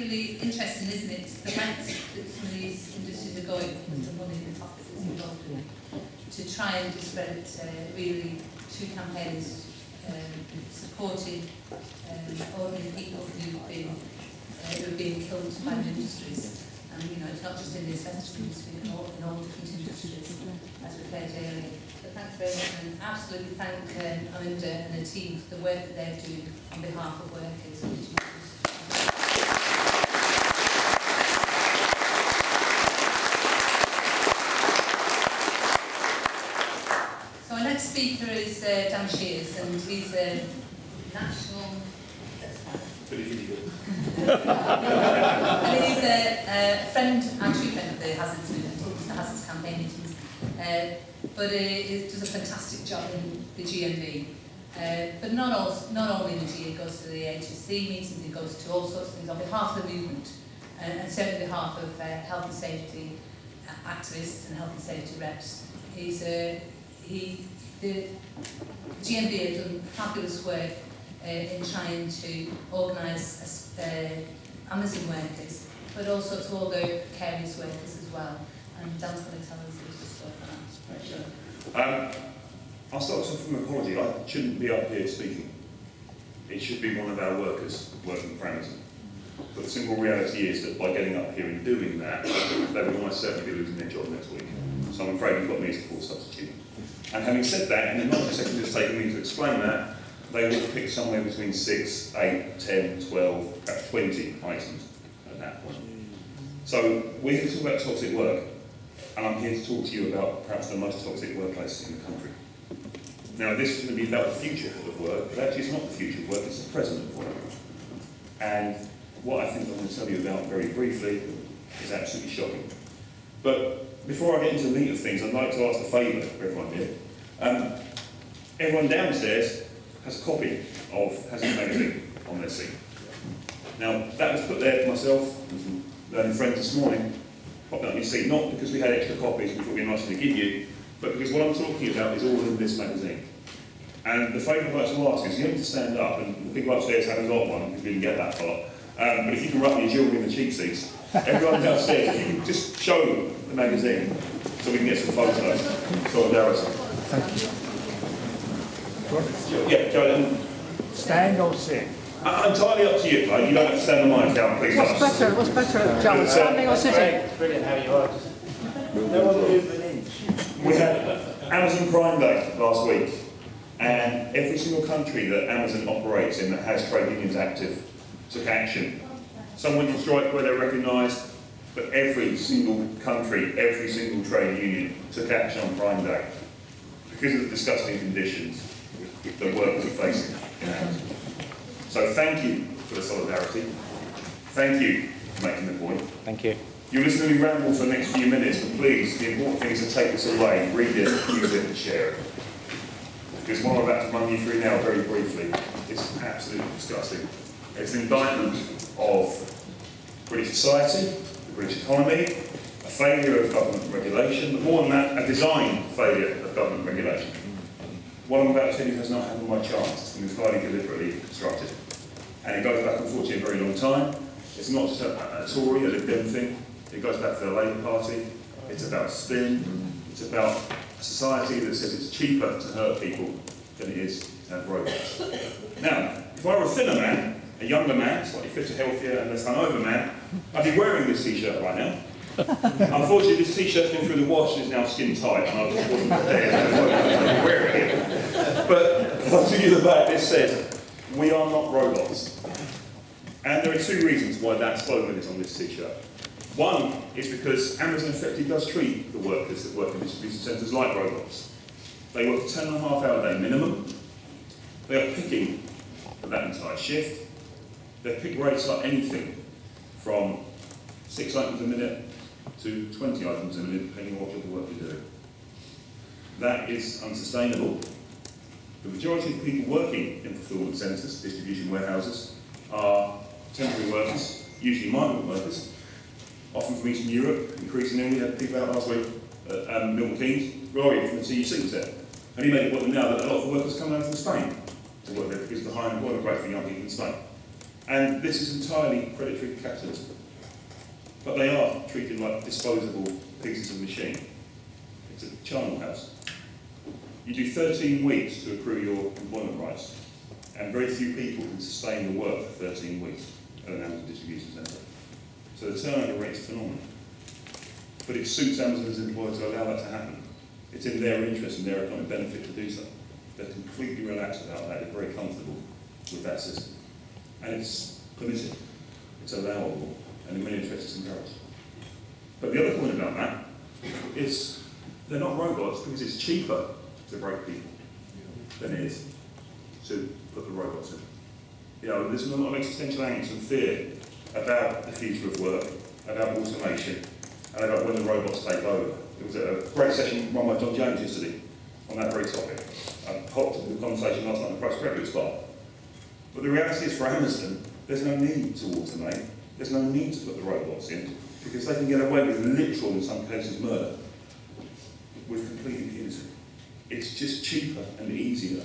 really interesting, isn't it? The lengths that some of these industries are going, the money, the profit that's involved in it, to try and discredit really two campaigns supporting ordinary people who've been killed by the industries. And you know, it's not just in the asbestos industry, in all different industries, as we've heard earlier. So thanks very much, and absolutely thank Amanda and the team for the work that they're doing on behalf of workers and producers. So our next speaker is Dan Shears, and he's a national... and he's a friend, and true friend of the Hazards movement, the Hazards campaign meetings, but he does a fantastic job in the GMB. But not only in the G, he goes to the HSC meetings, he goes to all sorts of things on behalf of the movement, and certainly on behalf of health and safety activists and health and safety reps. The GMB have done fabulous work in trying to organise Amazon workers, but also to all the precarious workers as well. And Dan's going to tell us a little story for that. Sure. I'll start off with an apology. I shouldn't be up here speaking. It should be one of our workers working for Amazon. But the simple reality is that by getting up here and doing that, they would almost certainly be losing their job next week. So I'm afraid you've got me as a full substitute. And having said that, in the 90 seconds it's taken me to explain that, they will pick somewhere between 6, 8, 10, 12, perhaps 20 items at that point. So we're here to talk about toxic work, and I'm here to talk to you about perhaps the most toxic workplace in the country. Now, this is going to be about the future of work, but actually it's not the future of work, it's the present of work. And what I think I'm going to tell you about very briefly is absolutely shocking. But before I get into the meat of things, I'd like to ask a favour of everyone here. Everyone downstairs has a copy of Hazards magazine on their seat. Now, that was put there for myself and some learning friends this morning, popped up on your seat, not because we had extra copies and we thought it'd be nice to give you, but because what I'm talking about is all in this magazine. And the favour I'd like to ask is you have to stand up, and the people upstairs haven't got one because we didn't get that far. But if you can write your children in the cheap seats, everyone downstairs, if you can just show the magazine so we can get some photos. Solidarity. Thank you. Yeah, Joe. Stand or sit? Entirely up to you. Like, you don't have to stand on my account, please. What's better, Joe? Standing or sitting? It's brilliant how you are. No one moves an inch. We had Amazon Prime Day last week, and every single country that Amazon operates in that has trade unions active took action. Some went on strike where they're recognised, but every single country, every single trade union took action on Prime Day because of the disgusting conditions that workers are facing in Amazon. So thank you for the solidarity. Thank you for making the point. Thank you. You'll listen to me ramble for the next few minutes, but please, the important thing is to take this away, read it, use it, and share it. Because what I'm about to run you through now, very briefly, is absolutely disgusting. It's an indictment of British society, the British economy, a failure of government regulation, but more than that, a design failure of government regulation. What I'm about to tell you has not happened by chance. It's been entirely deliberately constructed. And it goes back, unfortunately, a very long time. It's not just a Tory, a Lib Dem thing. It goes back to the Labour Party. It's about spin. It's about a society that says it's cheaper to hurt people than it is to have robots. Now, if I were a thinner man, a younger man, slightly fitter, healthier, and less hungover man, I'd be wearing this t-shirt right now. Unfortunately, this t-shirt's been through the wash and is now skin tight, and I just wasn't prepared to wear it. But I'll tell you the back, it says, "We are not robots." And there are two reasons why that slogan is on this t-shirt. One is because Amazon effectively does treat the workers that work in distribution centres like robots. They work a 10.5-hour day minimum. They are picking for that entire shift. Their pick rates are anything from 6 items a minute to 20 items a minute, depending on what job of work you're doing. That is unsustainable. The majority of people working in fulfilment centres, distribution warehouses, are temporary workers, usually migrant workers, often from Eastern Europe. Increasingly, we had people out last week at Milton Keynes. Rory from the TUC was there. And he made it point now that a lot of the workers come down from Spain to work there because of the high employment rate for young people in Spain. And this is entirely predatory capitalism. But they are treated like disposable pieces of machine. It's a charnel house. You do 13 weeks to accrue your employment rights, and very few people can sustain the work for 13 weeks at an Amazon distribution centre. So the turnover rate is phenomenal. But it suits Amazon's employers to allow that to happen. It's in their interest and their economic benefit to do so. They're completely relaxed about that. They're very comfortable with that system. And it's permitted, it's allowable, and in many respects it's encouraged. But the other point about that is they're not robots because it's cheaper to break people than it is to put the robots in. You know, there's a lot of existential angst and fear about the future of work, about automation, and about when the robots take over. There was a great session run by John Jones yesterday on that very topic. I hopped into the conversation last night in the postgraduate bar. But the reality is for Amazon, there's no need to automate, there's no need to put the robots in, because they can get away with literal, in some cases, murder with complete impunity. It's just cheaper and easier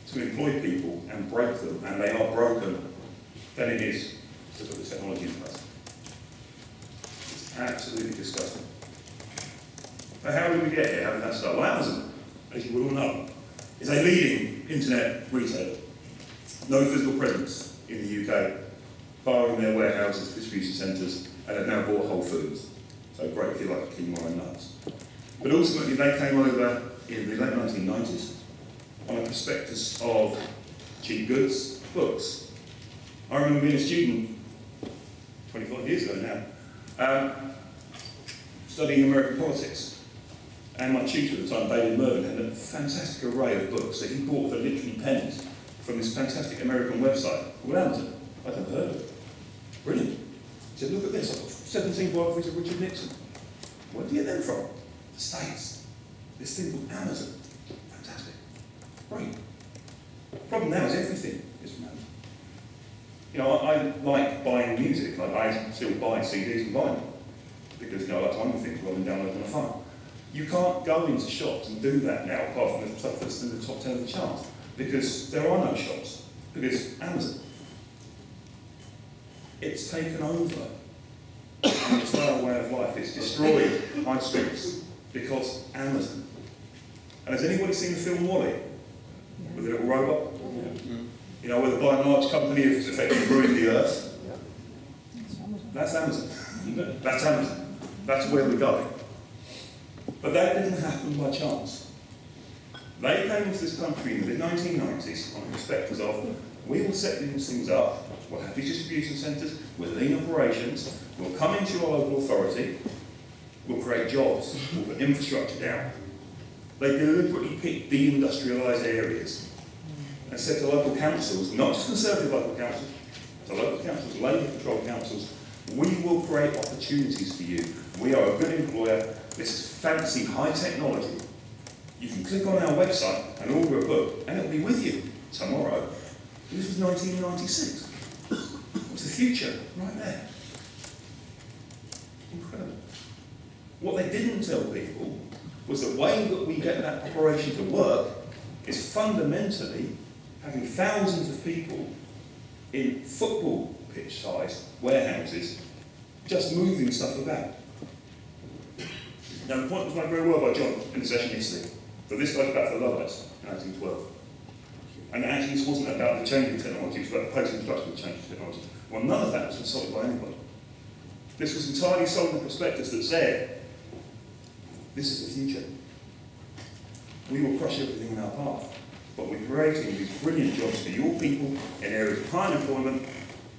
to employ people and break them, and they are broken, than it is to put the technology in place. It's absolutely disgusting. But how did we get here? How did that start? Well, Amazon, as you will all know, is a leading internet retailer. No physical presence in the UK, barring their warehouses, distribution centres, and have now bought Whole Foods. So great if you like quinoa and nuts. But ultimately they came over in the late 1990s on a prospectus of cheap goods, books. I remember being a student 25 years ago now, studying American politics. And my tutor at the time, David Mervyn, had a fantastic array of books that he bought for literally pennies from this fantastic American website called Amazon. I'd never heard of it. Brilliant. He said, look at this, I've got 17 biographies of Richard Nixon. Where did you get them from? The States. This thing called Amazon. Fantastic. Great. The problem now is everything is from Amazon. You know, I like buying music. I still buy CDs and vinyl because, you know, I like to own things rather than download them on a phone. You can't go into shops and do that now, apart from the stuff that's in the top 10 of the charts, because there are no shops, because Amazon. It's taken over the entire way of life. It's destroyed high streets because Amazon. And has anybody seen the film Wall-E? With the little robot? Yeah. You know, where the by and large company has effectively ruined the earth? That's Amazon. That's Amazon. That's where we're going. But that didn't happen by chance. They came into this country in the mid-1990s on the prospectus of, we will set these things up, we'll have these distribution centres, we'll lean operations, we'll come into your local authority, we'll create jobs, we'll put infrastructure down. They deliberately picked deindustrialised areas and said to local councils, not just Conservative local councils, to local councils, Labour-controlled councils, we will create opportunities for you. We are a good employer. This is fancy, high technology. You can click on our website and order a book, and it'll be with you tomorrow. This was 1996. What's the future? Right there. Incredible. What they didn't tell people was the way that we get that operation to work is fundamentally having thousands of people in football pitch-sized warehouses just moving stuff about. Now, the point was made very well by John in the session yesterday, that this goes back to the Luddites in 1812. And actually, this wasn't about the changing technology, it was about the post-construction of the changing technology. Well, none of that was consulted by anybody. This was entirely sold in the prospectus that said, this is the future. We will crush everything in our path, but we're creating these brilliant jobs for your people in areas of high unemployment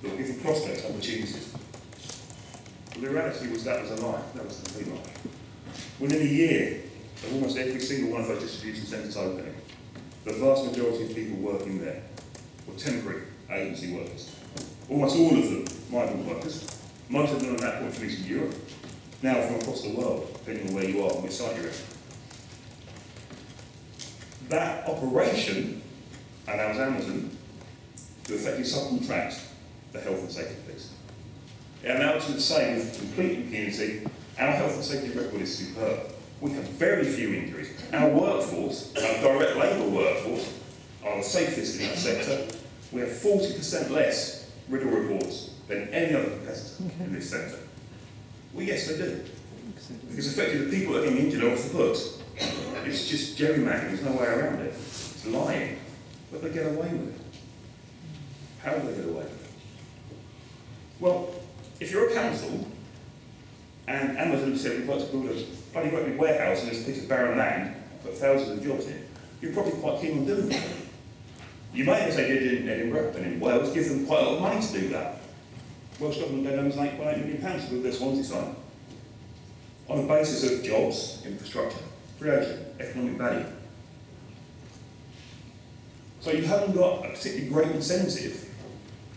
that will give them prospects and opportunities. But the reality was that was a lie. That was a complete lie. Within a year of almost every single one of those distribution centres opening, the vast majority of people working there were temporary agency workers. Almost all of them migrant workers, most of them at that point from Eastern Europe, now from across the world, depending on where you are and which site you're in. That operation allows Amazon to effectively subcontract the health and safety piece. It allows them to say with complete impunity, our health and safety record is superb. We have very few injuries. Our workforce, our direct labour workforce, are the safest in that sector. We have 40% less Riddle reports than any other competitor in this sector? Well, yes, they do. Because effectively the people that are getting injured are off the books. It's just gerrymandering, there's no way around it. It's lying. But they get away with it. How do they get away with it? Well, if you're a council, and Amazon said we'd like to build a bloody great big warehouse in this piece of barren land, put thousands of jobs in, you're probably quite keen on doing that. You may, as they did in Edinburgh and in Wales, give them quite a lot of money to do that. Welsh Government gave them £8.8 million to build their Swansea site. On the basis of jobs, infrastructure, creation, economic value. So you haven't got a particularly great incentive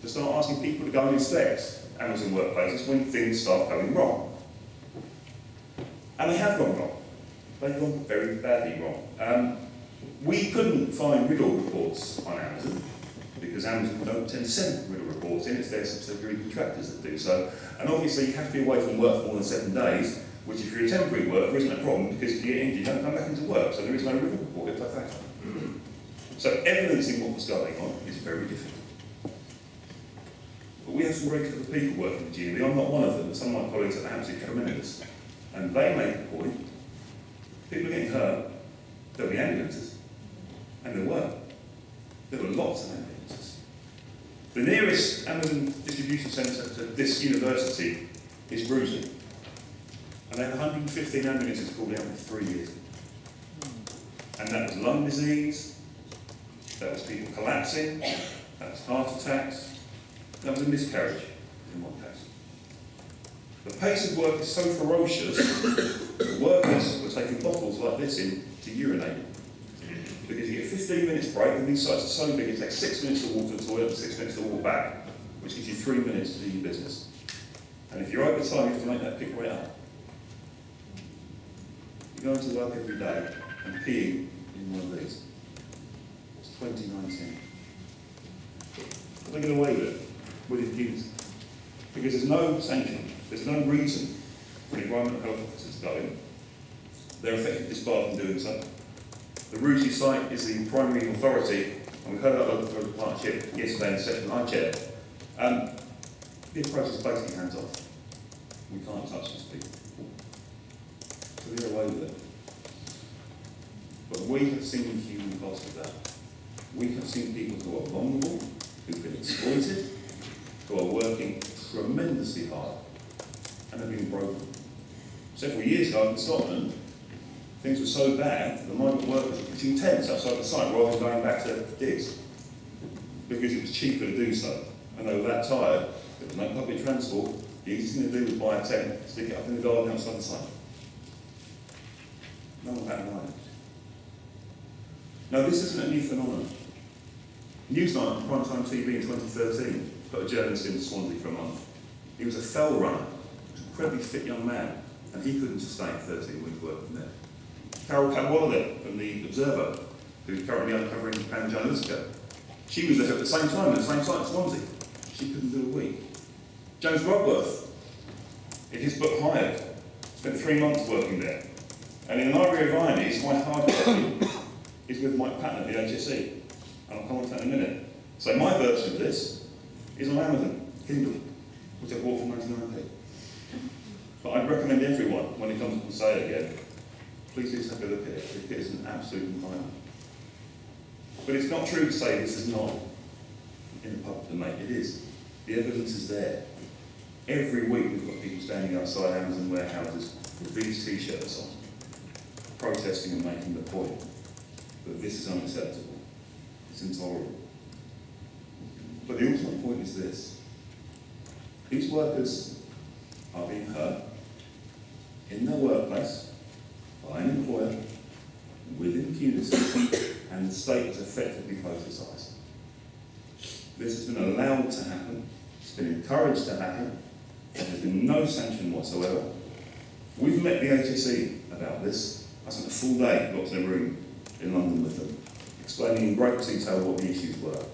to start asking people to go and inspect Amazon workplaces when things start going wrong. And they have gone wrong. They've gone very badly wrong. We couldn't find riddle reports on Amazon because Amazon don't tend to send riddle reports in, it's their subsidiary contractors that do so. And obviously you have to be away from work for more than 7 days, which if you're a temporary worker isn't a problem because if you get injured you don't come back into work, so there is no riddle report if that's factor. So evidencing what was going on is very difficult. But we have some very clever people working at GMB. I'm not one of them, but some of my colleagues are absolutely tremendous. And they make a point, people are getting hurt, there'll be ambulances. And there were. There were lots of ambulances. The nearest Amazon distribution centre to this university is Bruising. And they had 115 ambulances called out in 3 years. And that was lung disease, that was people collapsing, that was heart attacks, that was a miscarriage in one case. The pace of work is so ferocious, the workers were taking bottles like this in to urinate. Because you get 15 minutes break, and these sites are so big, it takes 6 minutes to walk to the toilet and 6 minutes to walk back, which gives you 3 minutes to do your business. And if you're over time, you have to make that pick right up. You go into work every day and peeing in one of these. It's 2019. But they get away with it, with impunity. Because there's no sanction, there's no reason for the environmental health officers to go in. They're effectively disbarred from doing so. The Rusi site is the primary authority, and we heard about local authority partnership yesterday in the session I chaired. The approach is basically hands off. We can't touch these people. So they're away with it. But we have seen the human cost of that. We have seen people who are vulnerable, who've been exploited, who are working tremendously hard, and have been broken. Several years ago in Scotland, things were so bad that the migrant workers were pitching tents outside the site rather than going back to digs, because it was cheaper to do so. And they were that tired, there was no public transport, the easiest thing to do was buy a tent, stick it up in the garden outside the site. No one batted an eyelid. Now this isn't a new phenomenon. Newsnight on primetime TV in 2013 put a journalist into Swansea for a month. He was a fell runner, an incredibly fit young man, and he couldn't sustain 13 weeks working there. Carol Cadwallader from the Observer, who's currently uncovering Cambridge Analytica. She was there at the same time, at the same site at Swansea. She couldn't do a week. James Rodworth, in his book Hired, spent 3 months working there. And in the Library of Ironies, my hard copy is with Mike Patton at the HSE. And I'll come on to that in a minute. So my version of this is on Amazon, Kindle, which I bought for 99p. But I'd recommend everyone, when it comes to sale again, please do take a look at it. It is an absolute environment. But it's not true to say this is not in the public domain. It is. The evidence is there. Every week we've got people standing outside Amazon warehouses with these t-shirts on, protesting and making the point that this is unacceptable. It's intolerable. But the ultimate point is this. These workers are being hurt in their workplace by an employer with impunity, and the state has effectively closed its eyes. This has been allowed to happen, it's been encouraged to happen, there's been no sanction whatsoever. We've met the HSE about this. I spent a full day locked in a room in London with them, explaining in great detail what the issues were.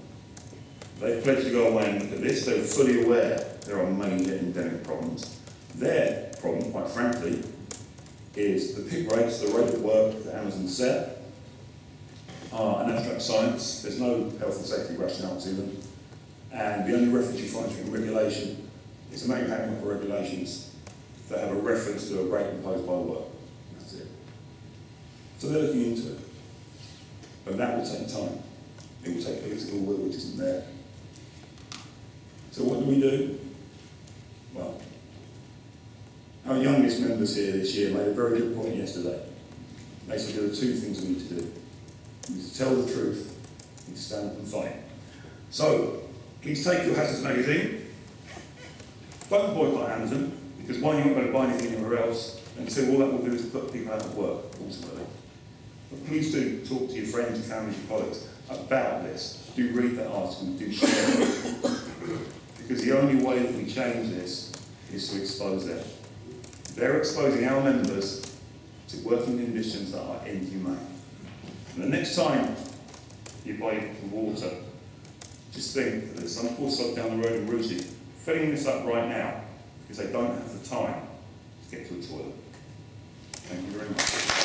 They pledged to go away and look at this. They were fully aware there are major endemic problems. Their problem, quite frankly, is the pick rates, the rate of work that Amazon set, are an abstract science. There's no health and safety rationale to them. And the only reference you find to it in regulation is a manual handbook of regulations that have a reference to a rate imposed by work. That's it. So they're looking into it. But that will take time. It will take political will, which isn't there. So what do? Well, our youngest members here this year made a very good point yesterday. They said there are two things we need to do. We need to tell the truth and stand up and fight. So, please take your Hazards magazine. Don't boycott Amazon, because one, you're not going to buy anything anywhere else, and two, all that will do is put people out of work, ultimately. But please do talk to your friends, your family, your colleagues about this. Do read that article, do share it. Because the only way that we change this is to expose them. They're exposing our members to working conditions that are inhumane. And the next time you buy water, just think that there's some poor sod down the road in Rusi filling this up right now because they don't have the time to get to a toilet. Thank you very much.